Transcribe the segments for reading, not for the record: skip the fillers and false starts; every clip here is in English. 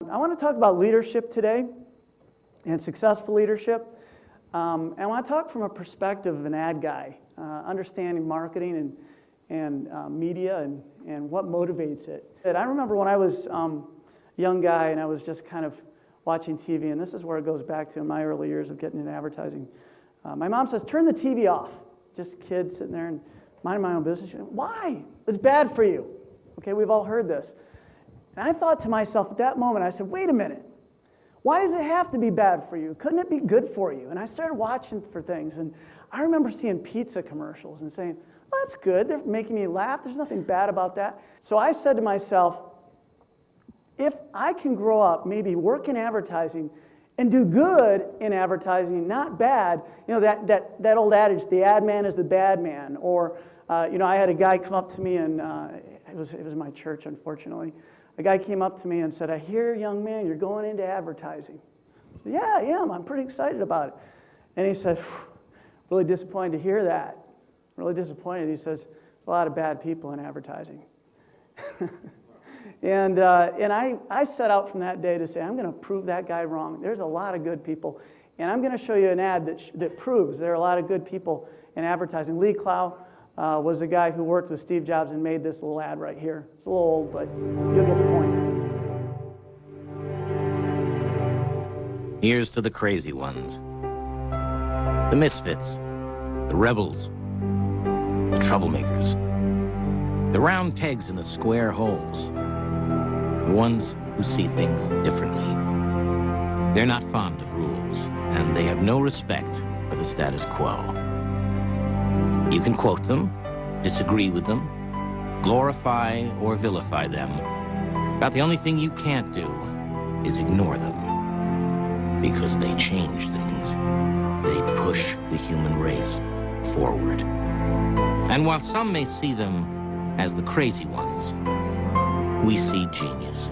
I want to talk about leadership today and successful leadership. And I want to talk from a perspective of an ad guy, understanding marketing and media and what motivates it. And I remember when I was a young guy and I was just kind of watching TV, and this is where it goes back to my early years of getting into advertising. My mom says, turn the TV off. Just kids sitting there and minding my own business. Why? It's bad for you. Okay, we've all heard this. And I thought to myself at that moment, I said, wait a minute. Why does it have to be bad for you? Couldn't it be good for you? And I started watching for things. And I remember seeing pizza commercials and saying, well, that's good. They're making me laugh. There's nothing bad about that. So I said to myself, if I can grow up, maybe work in advertising and do good in advertising, not bad, that old adage, the ad man is the bad man. Or, I had a guy come up to me, and it was my church, unfortunately. A guy came up to me and said, I hear, young man, you're going into advertising. Yeah, I am. I'm pretty excited about it. And he said, really disappointed to hear that. Really disappointed. He says, a lot of bad people in advertising. And I set out from that day to say, I'm going to prove that guy wrong. There's a lot of good people. And I'm going to show you an ad that proves there are a lot of good people in advertising. Lee Clow was the guy who worked with Steve Jobs and made this little ad right here. It's a little old, but you'll get the point. Here's to the crazy ones, the misfits, the rebels, the troublemakers, the round pegs in the square holes, the ones who see things differently. They're not fond of rules, and they have no respect for the status quo. You can quote them, disagree with them, glorify or vilify them, but the only thing you can't do is ignore them, because they change things. They push the human race forward. And while some may see them as the crazy ones, we see genius.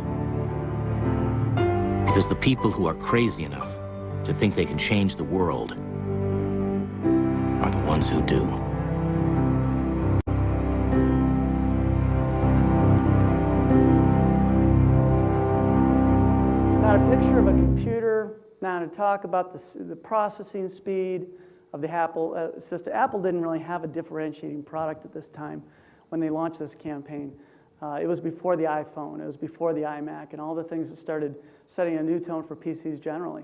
Because the people who are crazy enough to think they can change the world are the ones who do. Not a picture of a computer, not to talk about the processing speed of the Apple system. Apple didn't really have a differentiating product at this time when they launched this campaign. It was before the iPhone, it was before the iMac, and all the things that started setting a new tone for PCs generally.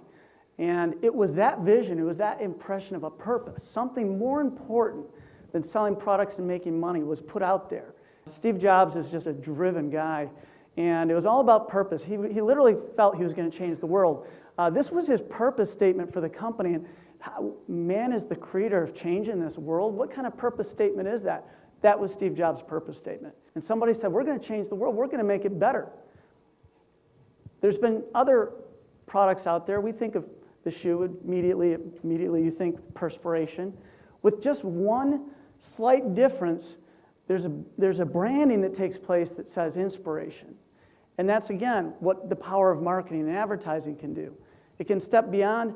And it was that vision, it was that impression of a purpose, something more important than selling products and making money was put out there. Steve Jobs is just a driven guy, and it was all about purpose. He literally felt he was going to change the world. This was his purpose statement for the company, and man is the creator of change in this world. What kind of purpose statement is that? That was Steve Jobs' purpose statement. And somebody said, we're going to change the world. We're going to make it better. There's been other products out there. We think of the shoe, immediately you think perspiration. With just one slight difference, there's a branding that takes place that says inspiration. And that's, again, what the power of marketing and advertising can do. It can step beyond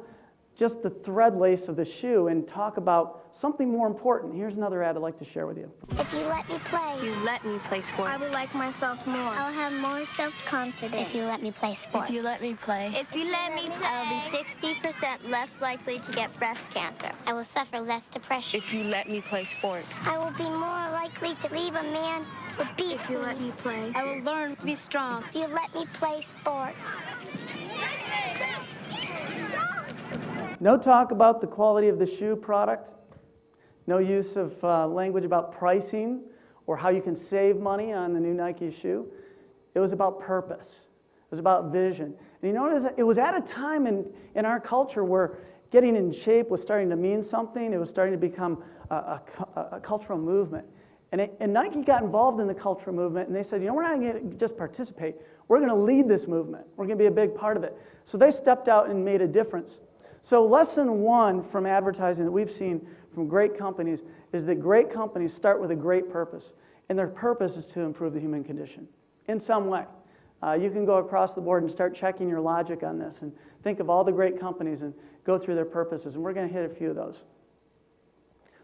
just the thread lace of the shoe and talk about something more important. Here's another ad I'd like to share with you. If you let me play. If you let me play sports. I will like myself more. I'll have more self-confidence. If you let me play sports. If you let me play. If you let me play. I will be 60% less likely to get breast cancer. I will suffer less depression. If you let me play sports. I will be more likely to leave a man who beats me. If you let me play. I will learn to be strong. If you let me play sports. No talk about the quality of the shoe product. No use of language about pricing or how you can save money on the new Nike shoe. It was about purpose. It was about vision. And you notice it was at a time in our culture where getting in shape was starting to mean something. It was starting to become a cultural movement. And Nike got involved in the cultural movement, and they said, we're not going to just participate. We're going to lead this movement. We're going to be a big part of it. So they stepped out and made a difference. So lesson one from advertising that we've seen from great companies is that great companies start with a great purpose. And their purpose is to improve the human condition in some way. You can go across the board and start checking your logic on this and think of all the great companies and go through their purposes. And we're going to hit a few of those.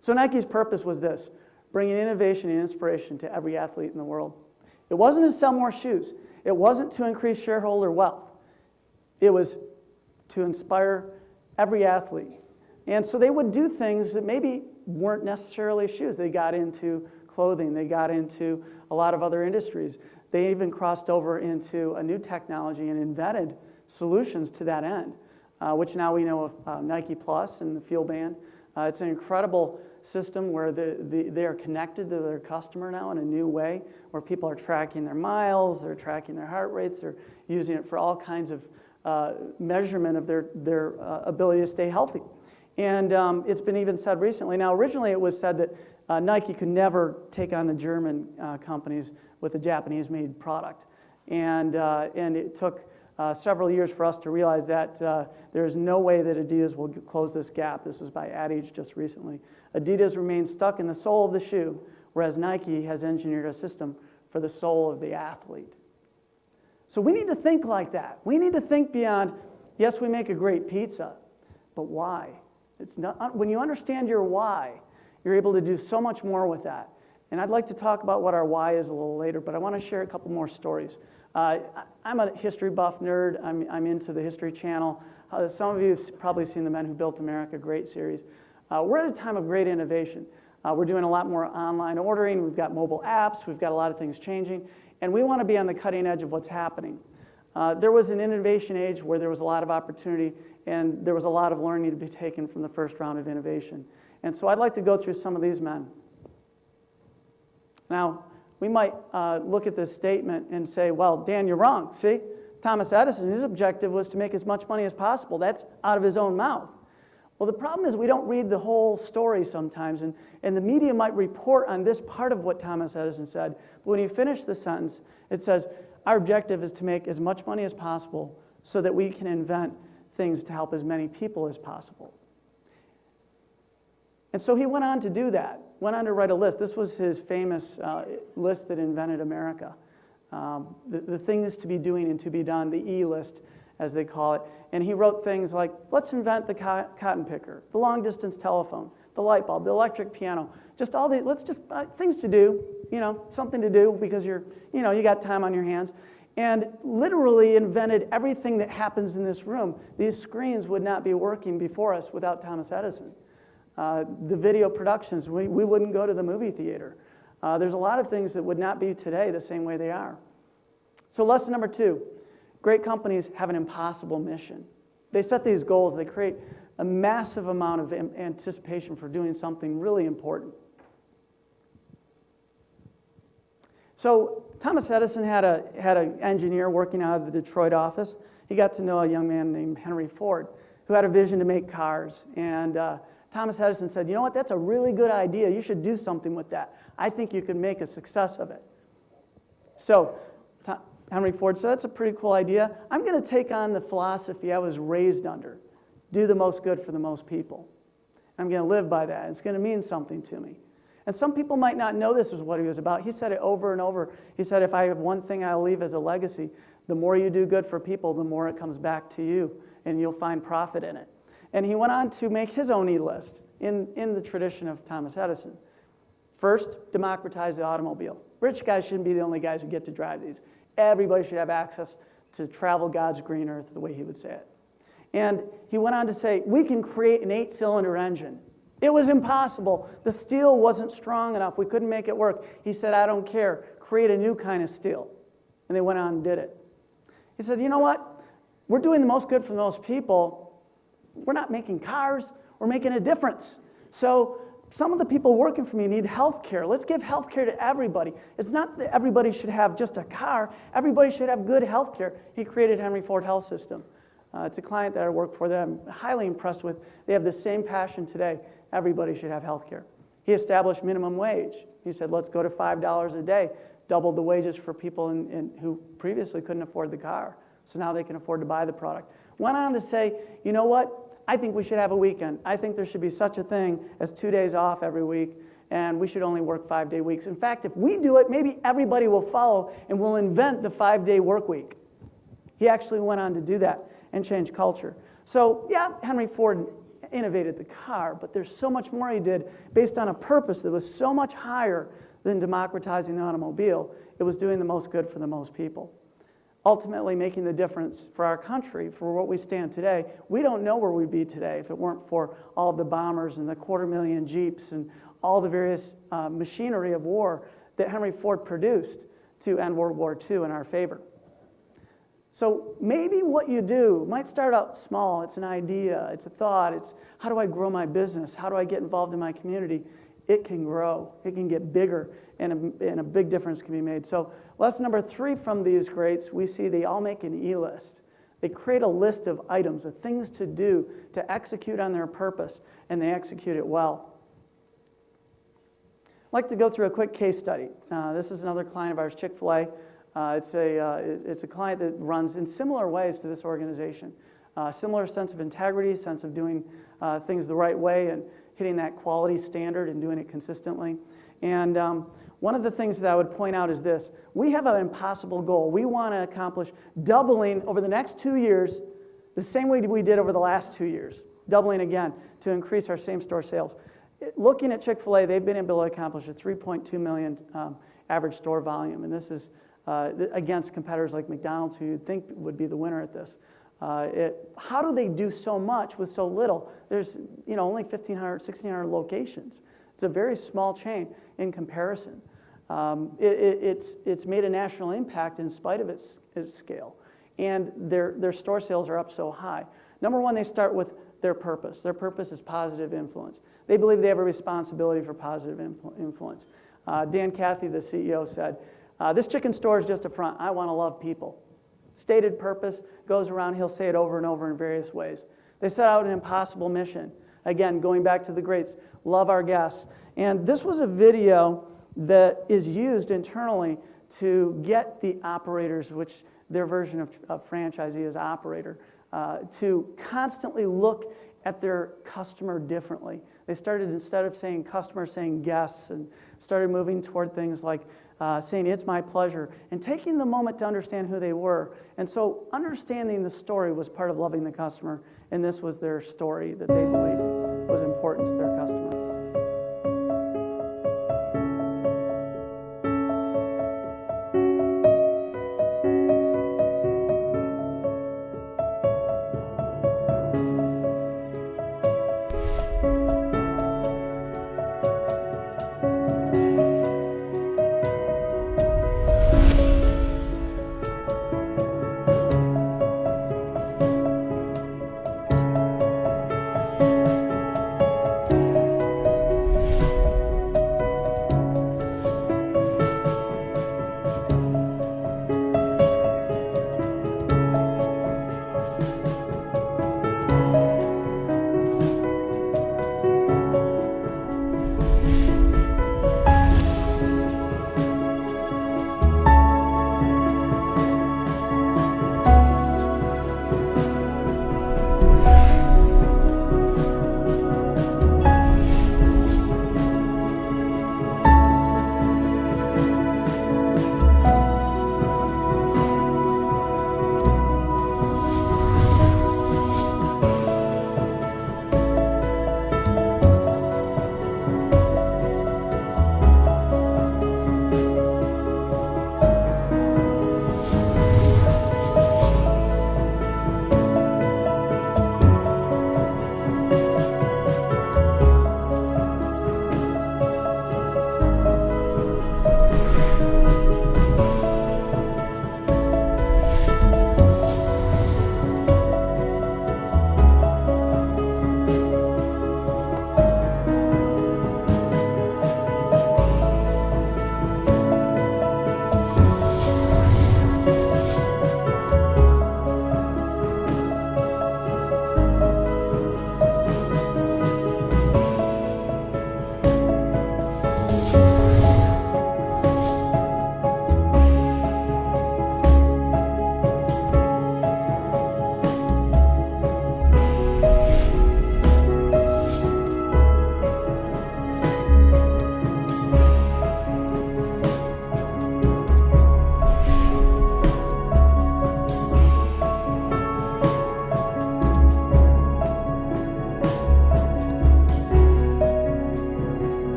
So Nike's purpose was this: bringing innovation and inspiration to every athlete in the world. It wasn't to sell more shoes. It wasn't to increase shareholder wealth. It was to inspire every athlete. And so they would do things that maybe weren't necessarily shoes. They got into clothing. They got into a lot of other industries. They even crossed over into a new technology and invented solutions to that end, which now we know of Nike Plus and the Fuel Band. It's an incredible system where they are connected to their customer now in a new way, where people are tracking their miles, they're tracking their heart rates, they're using it for all kinds of measurement of their ability to stay healthy. And it's been even said recently. Now, originally it was said that Nike could never take on the German companies with a Japanese-made product. And it took several years for us to realize that there is no way that Adidas will close this gap. This was by Ad Age just recently. Adidas remains stuck in the sole of the shoe, whereas Nike has engineered a system for the soul of the athlete. So we need to think like that. We need to think beyond, yes, we make a great pizza, but why? It's not, when you understand your why, you're able to do so much more with that. And I'd like to talk about what our why is a little later, but I want to share a couple more stories. I'm a history buff nerd. I'm into the History Channel. Some of you have probably seen The Men Who Built America, great series. We're at a time of great innovation. We're doing a lot more online ordering. We've got mobile apps. We've got a lot of things changing. And we want to be on the cutting edge of what's happening. There was an innovation age where there was a lot of opportunity and there was a lot of learning to be taken from the first round of innovation. And so I'd like to go through some of these men. Now, we might look at this statement and say, well, Dan, you're wrong. See, Thomas Edison, his objective was to make as much money as possible. That's out of his own mouth. Well, the problem is we don't read the whole story sometimes, and the media might report on this part of what Thomas Edison said, but when you finish the sentence, it says, our objective is to make as much money as possible so that we can invent things to help as many people as possible. And so he went on to do that, went on to write a list. This was his famous list that invented America. The things to be doing and to be done, the E list, as they call it. And he wrote things like, let's invent the cotton picker, the long distance telephone, the light bulb, the electric piano, just all the, let's just, things to do, something to do because you got time on your hands. And literally invented everything that happens in this room. These screens would not be working before us without Thomas Edison. The video productions, we wouldn't go to the movie theater. There's a lot of things that would not be today the same way they are. So lesson number 2, great companies have an impossible mission. They set these goals, they create a massive amount of anticipation for doing something really important. So Thomas Edison had an engineer working out of the Detroit office. He got to know a young man named Henry Ford who had a vision to make cars. And Thomas Edison said, you know what, that's a really good idea. You should do something with that. I think you can make a success of it. So Henry Ford said, that's a pretty cool idea. I'm going to take on the philosophy I was raised under. Do the most good for the most people. I'm going to live by that. It's going to mean something to me. And some people might not know this is what he was about. He said it over and over. He said, if I have one thing I'll leave as a legacy, the more you do good for people, the more it comes back to you, and you'll find profit in it. And he went on to make his own E-list in the tradition of Thomas Edison. First, democratize the automobile. Rich guys shouldn't be the only guys who get to drive these. Everybody should have access to travel God's green earth, the way he would say it. And he went on to say, we can create an 8-cylinder engine. It was impossible. The steel wasn't strong enough. We couldn't make it work. He said, I don't care. Create a new kind of steel. And they went on and did it. He said, you know what? We're doing the most good for the most people. We're not making cars. We're making a difference. So some of the people working for me need health care. Let's give health care to everybody. It's not that everybody should have just a car. Everybody should have good health care. He created Henry Ford Health System. It's a client that I work for that I'm highly impressed with. They have the same passion today. Everybody should have health care. He established minimum wage. He said, let's go to $5 a day, doubled the wages for people who previously couldn't afford the car. So now they can afford to buy the product. Went on to say, you know what? I think we should have a weekend. I think there should be such a thing as 2 days off every week, and we should only work 5-day weeks. In fact, if we do it, maybe everybody will follow and we'll invent the 5-day work week. He actually went on to do that and change culture. So yeah, Henry Ford innovated the car, but there's so much more he did based on a purpose that was so much higher than democratizing the automobile. It was doing the most good for the most people. ultimately making the difference for our country, for what we stand today. We don't know where we'd be today if it weren't for all of the bombers and the 250,000 Jeeps and all the various machinery of war that Henry Ford produced to end World War II in our favor. So maybe what you do might start out small. It's an idea, it's a thought, it's how do I grow my business? How do I get involved in my community? It can grow, it can get bigger, and a big difference can be made. So lesson number 3 from these greats, we see they all make an E-list. They create a list of items, of things to do to execute on their purpose, and they execute it well. I'd like to go through a quick case study. This is another client of ours, Chick-fil-A. It's a client that runs in similar ways to this organization. Similar sense of integrity, sense of doing things the right way and hitting that quality standard and doing it consistently. And one of the things that I would point out is this. We have an impossible goal. We want to accomplish doubling over the next 2 years, the same way we did over the last 2 years, doubling again to increase our same-store sales. Looking at Chick-fil-A, they've been able to accomplish a 3.2 million average store volume, and this is against competitors like McDonald's, who you'd think would be the winner at this. How do they do so much with so little? There's only 1,500, 1,600 locations. It's a very small chain in comparison. It's made a national impact in spite of its scale, and their store sales are up so high. Number one, they start with their purpose. Their purpose is positive influence. They believe they have a responsibility for positive influence. Dan Cathy, the CEO, said, this chicken store is just a front. I want to love people. Stated purpose goes around, he'll say it over and over in various ways. They set out an impossible mission. Again, going back to the greats, love our guests. And this was a video that is used internally to get the operators, which their version of franchisee is operator, to constantly look at their customer differently. They started, instead of saying customer, saying guests, and started moving toward things like saying, it's my pleasure, and taking the moment to understand who they were. And so understanding the story was part of loving the customer, and this was their story that they believed was important to their customer.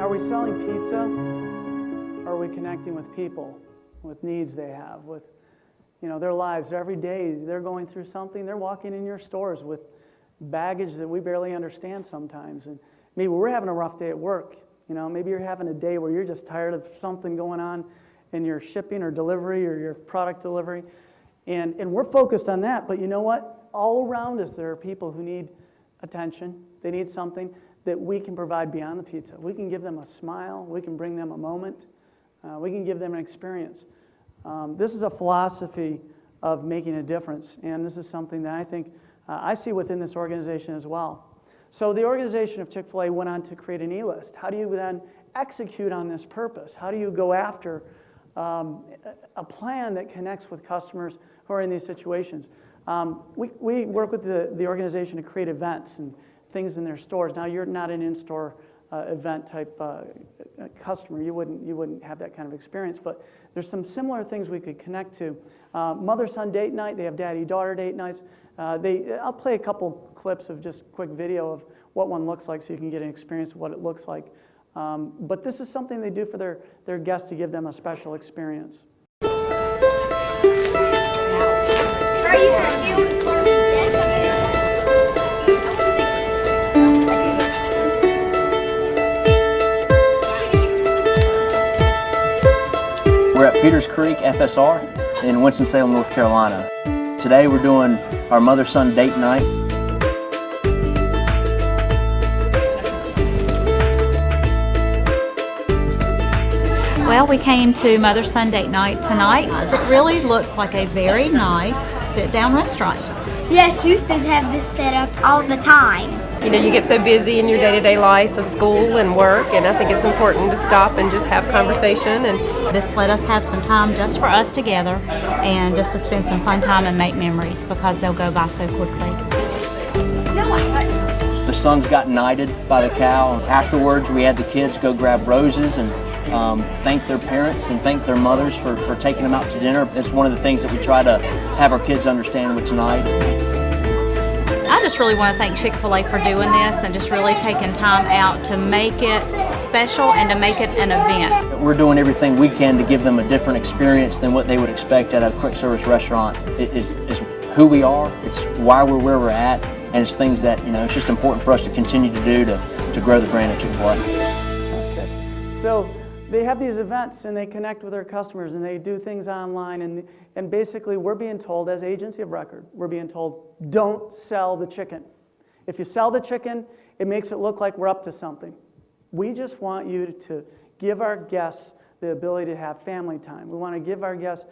Are we selling pizza, or are we connecting with people, with needs they have, with their lives? Every day they're going through something. They're walking in your stores with baggage that we barely understand sometimes. And maybe we're having a rough day at work. Maybe you're having a day where you're just tired of something going on in your shipping or delivery or your product delivery. And we're focused on that. But you know what? All around us there are people who need attention. They need something that we can provide beyond the pizza. We can give them a smile. We can bring them a moment. We can give them an experience. This is a philosophy of making a difference, and this is something that I think I see within this organization as well. So the organization of Chick-fil-A went on to create an E-list. How do you then execute on this purpose? How do you go after a plan that connects with customers who are in these situations? We work with the organization to create events and things in their stores. Now, you're not an in-store event type customer. You wouldn't have that kind of experience, but there's some similar things we could connect to. Mother-son date night, they have daddy-daughter date nights. I'll play a couple clips of just quick video of what one looks like so you can get an experience of what it looks like. But this is something they do for their guests to give them a special experience. We're at Peters Creek FSR in Winston-Salem, North Carolina. Today we're doing our mother-son date night. Well, we came to Mother-Son Date Night tonight. It really looks like a very nice sit-down restaurant. Yes, Houston have this set up all the time. You get so busy in your day-to-day life of school and work, and I think it's important to stop and just have conversation. And This let us have some time just for us together and just to spend some fun time and make memories because they'll go by so quickly. The sons got knighted by the cow. Afterwards, we had the kids go grab roses and thank their parents and thank their mothers for taking them out to dinner. It's one of the things that we try to have our kids understand with tonight. I just really want to thank Chick-fil-A for doing this and just really taking time out to make it special and to make it an event. We're doing everything we can to give them a different experience than what they would expect at a quick service restaurant. It is who we are, it's why we're where we're at, and it's things that, it's just important for us to continue to do to grow the brand of Chick-fil-A. Okay. So they have these events and they connect with their customers and they do things online and basically we're being told as agency of record, we're being told, don't sell the chicken. If you sell the chicken, it makes it look like we're up to something. We just want you to give our guests the ability to have family time. We want to give our guests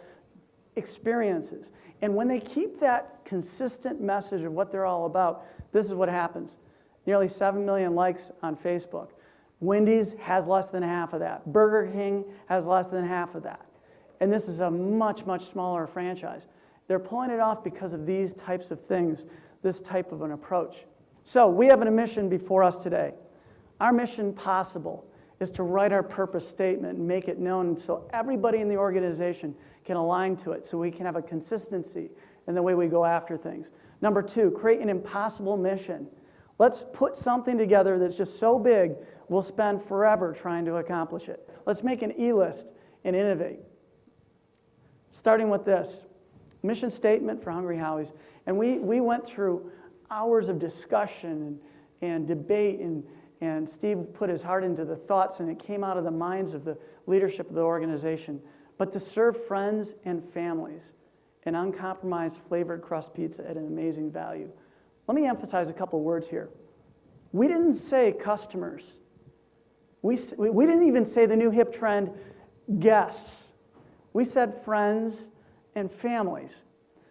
experiences. And when they keep that consistent message of what they're all about, this is what happens. Nearly 7 million likes on Facebook. Wendy's has less than half of that. Burger King has less than half of that. And this is a much, much smaller franchise. They're pulling it off because of these types of things, this type of an approach. So we have a mission before us today. Our mission possible is to write our purpose statement and make it known so everybody in the organization can align to it so we can have a consistency in the way we go after things. Number 2, create an impossible mission. Let's put something together that's just so big we'll spend forever trying to accomplish it. Let's make an E-list and innovate. Starting with this, mission statement for Hungry Howie's. And we went through hours of discussion and debate, and Steve put his heart into the thoughts, and it came out of the minds of the leadership of the organization. But to serve friends and families an uncompromised flavored crust pizza at an amazing value. Let me emphasize a couple words here. We didn't say customers. We didn't even say the new hip trend guests. We said friends and families.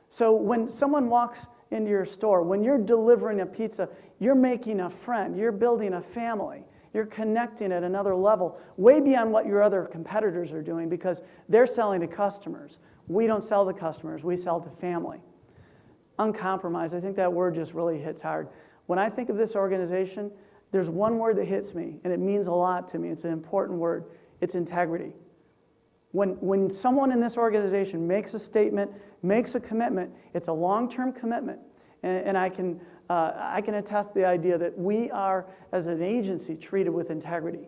So when someone walks into your store, when you're delivering a pizza, you're making a friend, you're building a family, you're connecting at another level, way beyond what your other competitors are doing because they're selling to customers. We don't sell to customers, we sell to family. Uncompromised, I think that word just really hits hard. When I think of this organization, there's one word that hits me, and it means a lot to me. It's an important word. It's integrity. When someone in this organization makes a statement, makes a commitment, it's a long-term commitment. And I can attest to the idea that we are, as an agency, treated with integrity.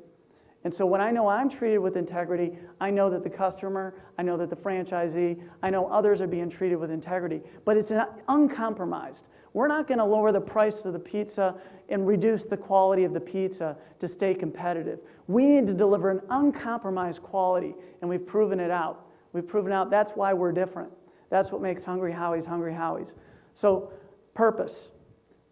And so when I know I'm treated with integrity, I know that the customer, I know that the franchisee, I know others are being treated with integrity. But it's uncompromised. We're not going to lower the price of the pizza and reduce the quality of the pizza to stay competitive. We need to deliver an uncompromised quality, and we've proven it out. We've proven out that's why we're different. That's what makes Hungry Howie's Hungry Howie's. So, purpose.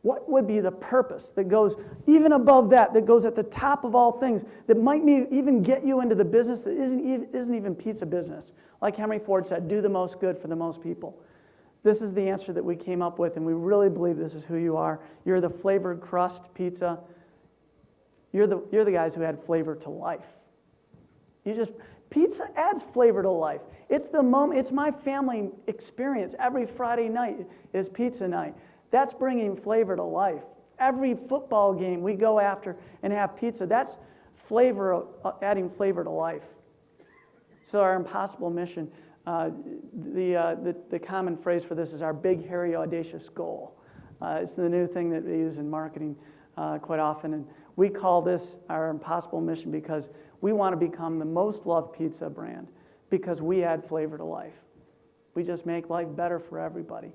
What would be the purpose that goes even above that, that goes at the top of all things, that might even get you into the business that isn't even pizza business? Like Henry Ford said, do the most good for the most people. This is the answer that we came up with, and we really believe this is who you are. You're the flavored crust pizza. You're the guys who add flavor to life. Pizza adds flavor to life. It's the moment. It's my family experience. Every Friday night is pizza night. That's bringing flavor to life. Every football game we go after and have pizza. That's flavor, adding flavor to life. So our impossible mission, the common phrase for this is our big, hairy, audacious goal. It's the new thing that they use in marketing quite often. And we call this our impossible mission because we want to become the most loved pizza brand because we add flavor to life. We just make life better for everybody.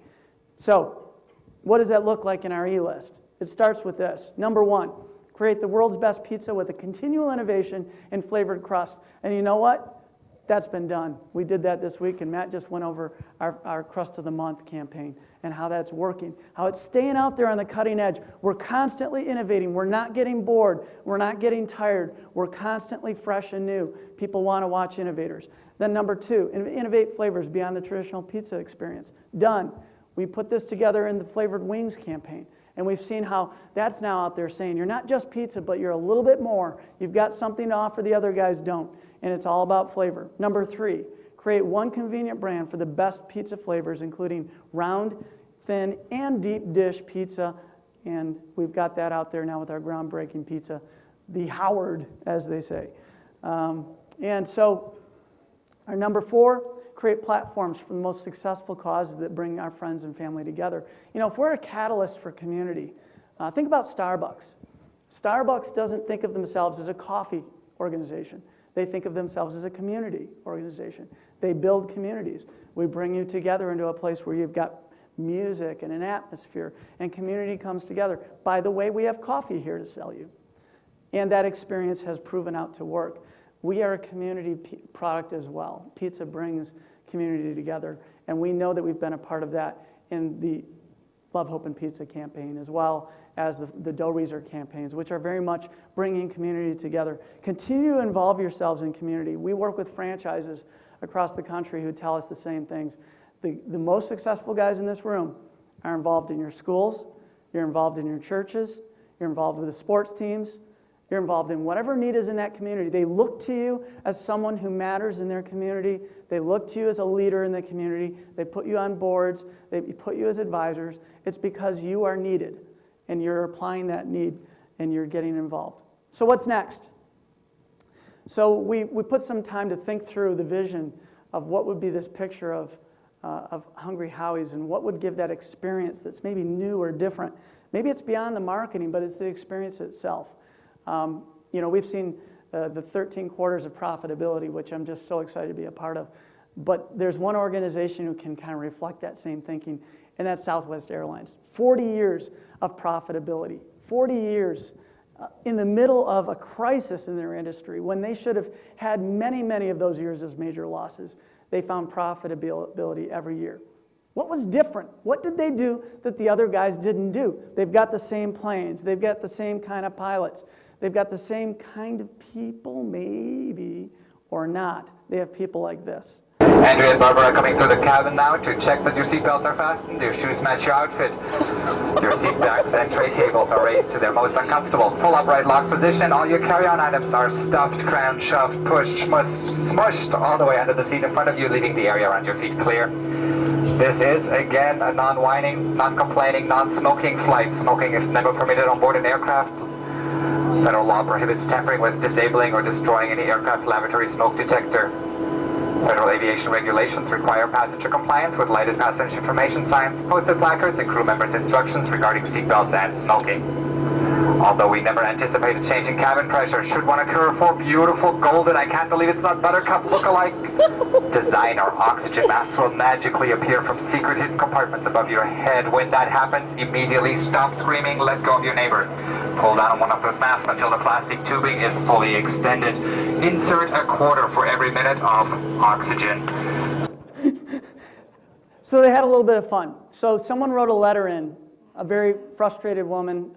So, what does that look like in our E-list? It starts with this. Number 1, create the world's best pizza with a continual innovation in flavored crust. And you know what? That's been done. We did that this week, and Matt just went over our Crust of the Month campaign and how that's working, how it's staying out there on the cutting edge. We're constantly innovating. We're not getting bored. We're not getting tired. We're constantly fresh and new. People want to watch innovators. Then number 2, innovate flavors beyond the traditional pizza experience. Done. We put this together in the Flavored Wings campaign, and we've seen how that's now out there saying you're not just pizza, but you're a little bit more. You've got something to offer the other guys don't, and it's all about flavor. Number 3, create one convenient brand for the best pizza flavors, including round, thin, and deep dish pizza, and we've got that out there now with our groundbreaking pizza, the Howard, as they say. And so our number 4, create platforms for the most successful causes that bring our friends and family together. You know, if we're a catalyst for community, think about Starbucks. Starbucks doesn't think of themselves as a coffee organization. They think of themselves as a community organization. They build communities. We bring you together into a place where you've got music and an atmosphere, and community comes together. By the way, we have coffee here to sell you. And that experience has proven out to work. We are a community product as well. Pizza brings community together, and we know that we've been a part of that in the Love, Hope, and Pizza campaign, as well as the Dough Reeser campaigns, which are very much bringing community together. Continue to involve yourselves in community. We work with franchises across the country who tell us the same things. The most successful guys in this room are involved in your schools, you're involved in your churches, you're involved with the sports teams, you're involved in whatever need is in that community. They look to you as someone who matters in their community. They look to you as a leader in the community. They put you on boards. They put you as advisors. It's because you are needed, and you're applying that need, and you're getting involved. So what's next? So we put some time to think through the vision of what would be this picture of Hungry Howie's and what would give that experience that's maybe new or different. Maybe it's beyond the marketing, but it's the experience itself. You know, we've seen the 13 quarters of profitability, which I'm just so excited to be a part of. But there's one organization who can kind of reflect that same thinking, and that's Southwest Airlines. 40 years of profitability, 40 years in the middle of a crisis in their industry, when they should have had many, many of those years as major losses. They found profitability every year. What was different? What did they do that the other guys didn't do? They've got the same planes. They've got the same kind of pilots. They've got the same kind of people, maybe, or not. They have people like this. Andrea and Barbara are coming through the cabin now to check that your seatbelts are fastened, your shoes match your outfit. Your seat backs and tray tables are raised to their most uncomfortable full upright lock position. All your carry-on items are stuffed, crammed, shoved, pushed, smushed all the way under the seat in front of you, leaving the area around your feet clear. This is, again, a non-whining, non-complaining, non-smoking flight. Smoking is never permitted on board an aircraft. Federal law prohibits tampering with, disabling, or destroying any aircraft lavatory smoke detector. Federal aviation regulations require passenger compliance with lighted passenger information signs, posted placards, and crew members' instructions regarding seatbelts and smoking. Although we never anticipated changing cabin pressure, should one occur for beautiful golden, I can't believe it's not Buttercup look-alike, designer oxygen masks will magically appear from secret hidden compartments above your head. When that happens, immediately stop screaming, let go of your neighbor. Pull down on one of those masks until the plastic tubing is fully extended. Insert a quarter for every minute of oxygen. So they had a little bit of fun. So someone wrote a letter in, a very frustrated woman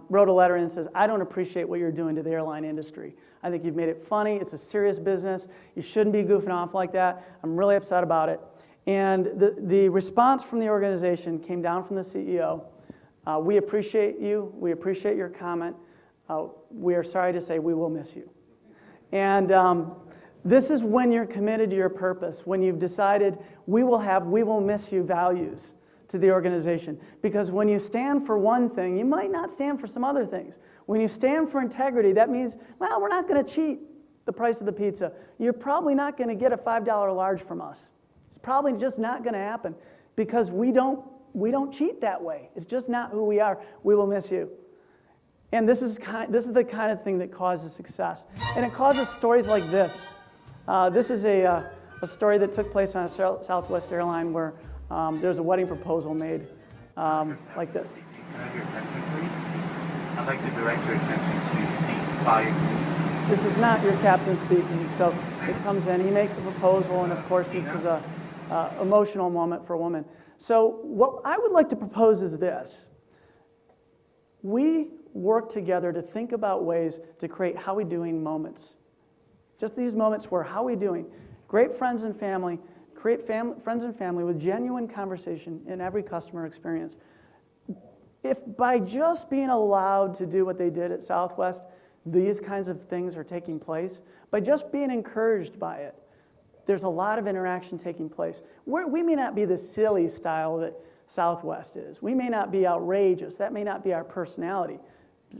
wrote a letter in and says, I don't appreciate what you're doing to the airline industry. I think you've made it funny. It's a serious business. You shouldn't be goofing off like that. I'm really upset about it. And the response from the organization came down from the CEO. We appreciate you. We appreciate your comment. We are sorry to say we will miss you. And this is when you're committed to your purpose, when you've decided we will miss you values to the organization. Because when you stand for one thing, you might not stand for some other things. When you stand for integrity, that means, well, we're not going to cheat the price of the pizza. You're probably not going to get a $5 large from us. It's probably just not going to happen because we don't cheat that way. It's just not who we are. We will miss you. And this is the kind of thing that causes success. And it causes stories like this. This is a story that took place on a Southwest airline where there's a wedding proposal made like this. Can I have your attention, please? I'd like to direct your attention to seat 5. This is not your captain speaking. So it comes in, he makes a proposal, and of course this is a emotional moment for a woman. So what I would like to propose is this. We work together to think about ways to create how we doing moments. Just these moments where how we doing? Great friends and family, create friends and family with genuine conversation in every customer experience. If by just being allowed to do what they did at Southwest, these kinds of things are taking place, by just being encouraged by it, there's a lot of interaction taking place. We may not be the silly style that Southwest is. We may not be outrageous. That may not be our personality.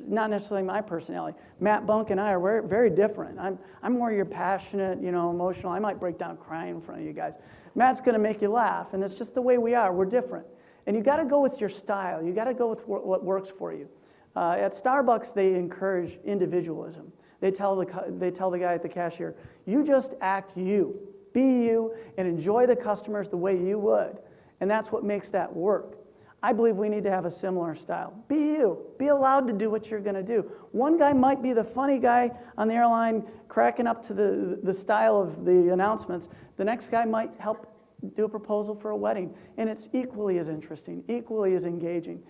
Not necessarily my personality. Matt Bunk and I are very different. I'm more your passionate, emotional. I might break down crying in front of you guys. Matt's going to make you laugh, and that's just the way we are. We're different. And you got to go with your style. You got to go with what works for you. At Starbucks, they encourage individualism. They tell the guy at the cashier, you just act you. Be you and enjoy the customers the way you would. And that's what makes that work. I believe we need to have a similar style. Be you. Be allowed to do what you're going to do. One guy might be the funny guy on the airline cracking up to the style of the announcements. The next guy might help do a proposal for a wedding. And it's equally as interesting, equally as engaging.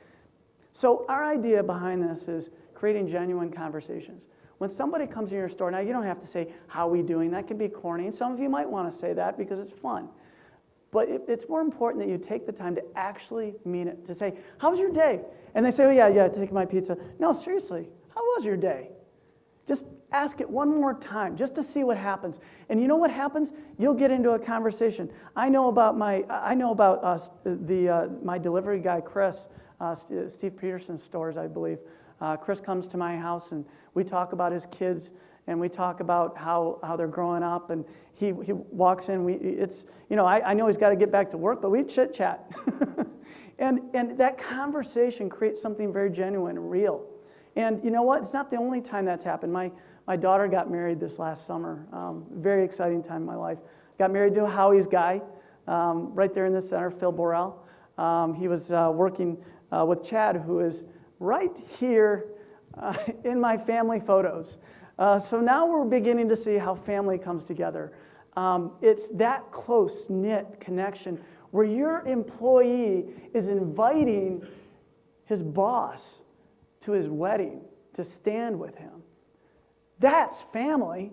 So our idea behind this is creating genuine conversations. When somebody comes in your store, now you don't have to say, how are we doing? That can be corny. And some of you might want to say that because it's fun. But it's more important that you take the time to actually mean it, to say, how was your day? And they say, oh, yeah, taking my pizza. No, seriously, how was your day? Just ask it one more time, just to see what happens. And you know what happens? You'll get into a conversation. I know about my delivery guy, Chris, Steve Peterson's stores, I believe. Chris comes to my house, and we talk about his kids, and we talk about how they're growing up, and he walks in. I know he's got to get back to work, but we chit chat, and that conversation creates something very genuine and real. And you know what? It's not the only time that's happened. My daughter got married this last summer. Very exciting time in my life. Got married to a Howie's guy, right there in the center, Phil Borrell. He was working with Chad, who is right here in my family photos. So now we're beginning to see how family comes together. It's that close-knit connection where your employee is inviting his boss to his wedding to stand with him. That's family.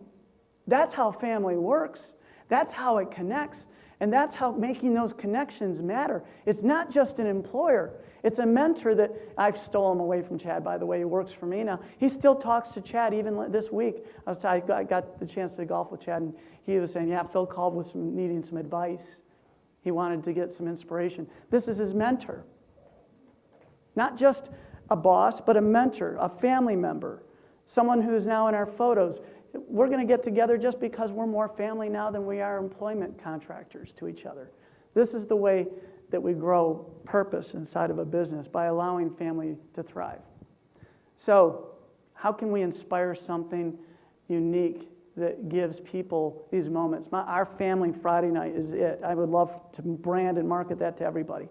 That's how family works. That's how it connects. And that's how making those connections matter. It's not just an employer. It's a mentor that I've stolen away from Chad, by the way. He works for me now. He still talks to Chad even this week. I got the chance to golf with Chad, and he was saying, yeah, Phil called with needing some advice. He wanted to get some inspiration. This is his mentor. Not just a boss, but a mentor, a family member, someone who's now in our photos. We're going to get together just because we're more family now than we are employment contractors to each other. This is the way that we grow purpose inside of a business, by allowing family to thrive. So How can we inspire something unique that gives people these moments? Our family Friday night is it. I would love to brand and market that to everybody.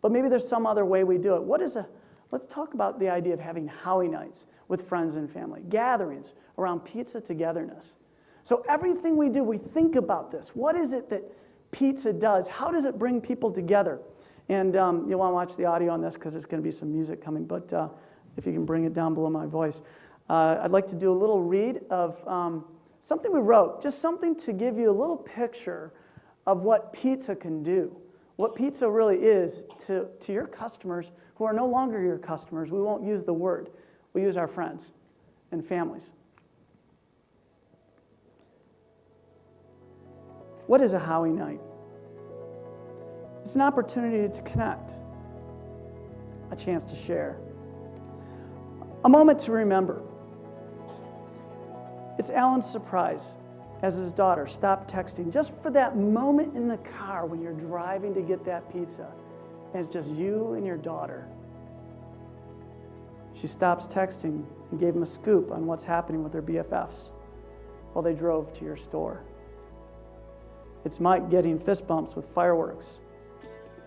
But maybe there's some other way we do it. Let's talk about the idea of having Howie nights with friends and family, gatherings around pizza togetherness. So everything we do, we think about this. What is it that pizza does? How does it bring people together? And you'll want to watch the audio on this because there's going to be some music coming, but if you can bring it down below my voice. I'd like to do a little read of something we wrote, just something to give you a little picture of what pizza can do, what pizza really is to your customers who are no longer your customers. We won't use the word. We use our friends and families. What is a Howie night? It's an opportunity to connect, a chance to share, a moment to remember. It's Alan's surprise as his daughter stopped texting just for that moment in the car when you're driving to get that pizza, and it's just you and your daughter. She stops texting and gave him a scoop on what's happening with their BFFs while they drove to your store. It's Mike getting fist bumps with fireworks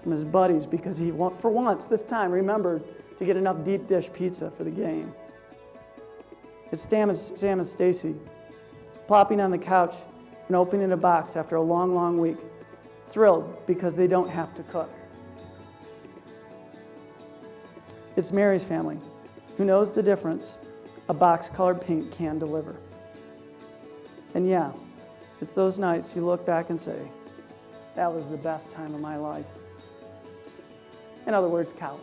from his buddies because he, for once, this time, remembered to get enough deep dish pizza for the game. It's Sam and Stacy plopping on the couch and opening a box after a long, long week, thrilled because they don't have to cook. It's Mary's family, who knows the difference a box-colored paint can deliver. And yeah, it's those nights you look back and say, that was the best time of my life. In other words, college.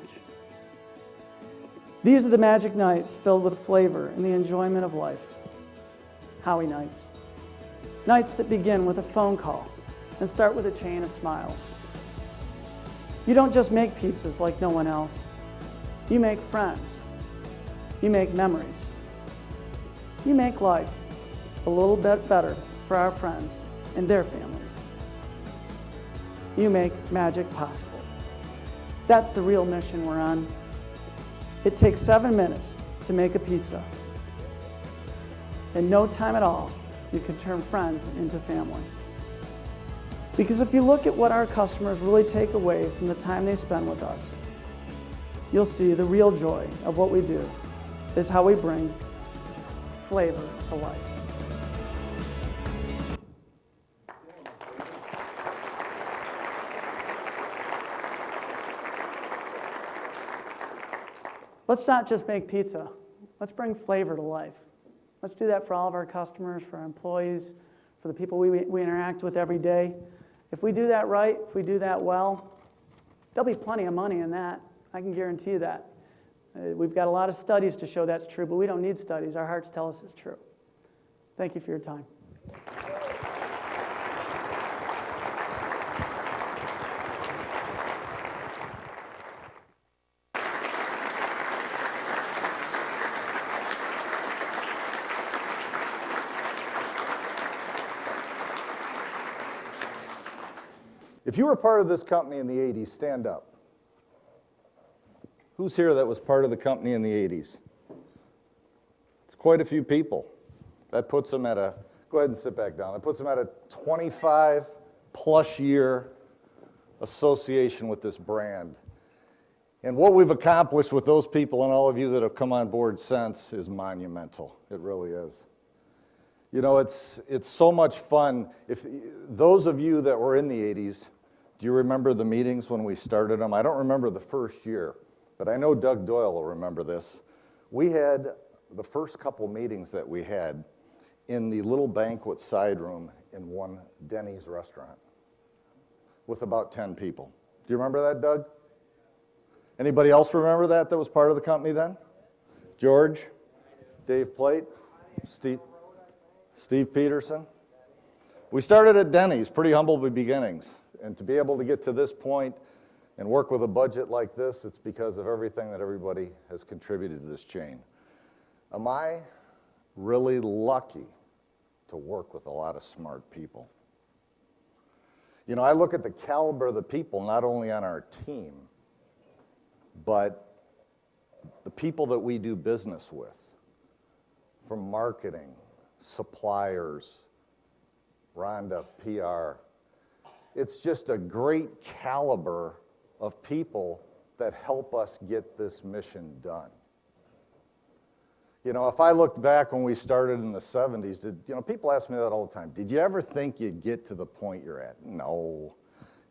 These are the magic nights filled with flavor and the enjoyment of life. Howie nights. Nights that begin with a phone call and start with a chain of smiles. You don't just make pizzas like no one else. You make friends. You make memories. You make life a little bit better for our friends and their families. You make magic possible. That's the real mission we're on. It takes 7 minutes to make a pizza. In no time at all, you can turn friends into family. Because if you look at what our customers really take away from the time they spend with us, you'll see the real joy of what we do is how we bring flavor to life. Let's not just make pizza. Let's bring flavor to life. Let's do that for all of our customers, for our employees, for the people we interact with every day. If we do that right, if we do that well, there'll be plenty of money in that. I can guarantee you that. We've got a lot of studies to show that's true, but we don't need studies. Our hearts tell us it's true. Thank you for your time. If you were part of this company in the 80s, stand up. Who's here that was part of the company in the 80s? It's quite a few people. That puts them at go ahead and sit back down. That puts them at a 25-plus year association with this brand. And what we've accomplished with those people and all of you that have come on board since is monumental. It really is. You know, it's so much fun. If those of you that were in the 80s, do you remember the meetings when we started them? I don't remember the first year, but I know Doug Doyle will remember this. We had the first couple meetings that we had in the little banquet side room in one Denny's restaurant with about 10 people. Do you remember that, Doug? Anybody else remember that was part of the company then? George, Dave Plate, Steve Peterson. We started at Denny's, pretty humble beginnings. And to be able to get to this point and work with a budget like this, it's because of everything that everybody has contributed to this chain. Am I really lucky to work with a lot of smart people? You know, I look at the caliber of the people, not only on our team, but the people that we do business with. from marketing, suppliers, Rhonda, PR. It's just a great caliber of people that help us get this mission done. You know, if I looked back when we started in the 70s, people ask me that all the time. Did you ever think you'd get to the point you're at? No.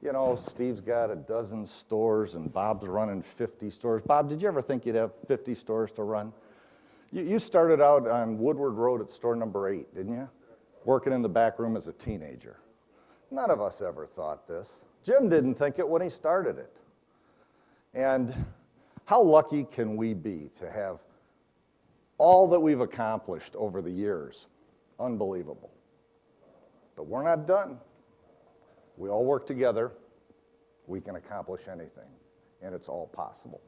You know, Steve's got a dozen stores and Bob's running 50 stores. Bob, did you ever think you'd have 50 stores to run? You started out on Woodward Road at store number 8, didn't you? Working in the back room as a teenager. None of us ever thought this. Jim didn't think it when he started it. And how lucky can we be to have all that we've accomplished over the years? Unbelievable. But we're not done. We all work together. We can accomplish anything, and it's all possible.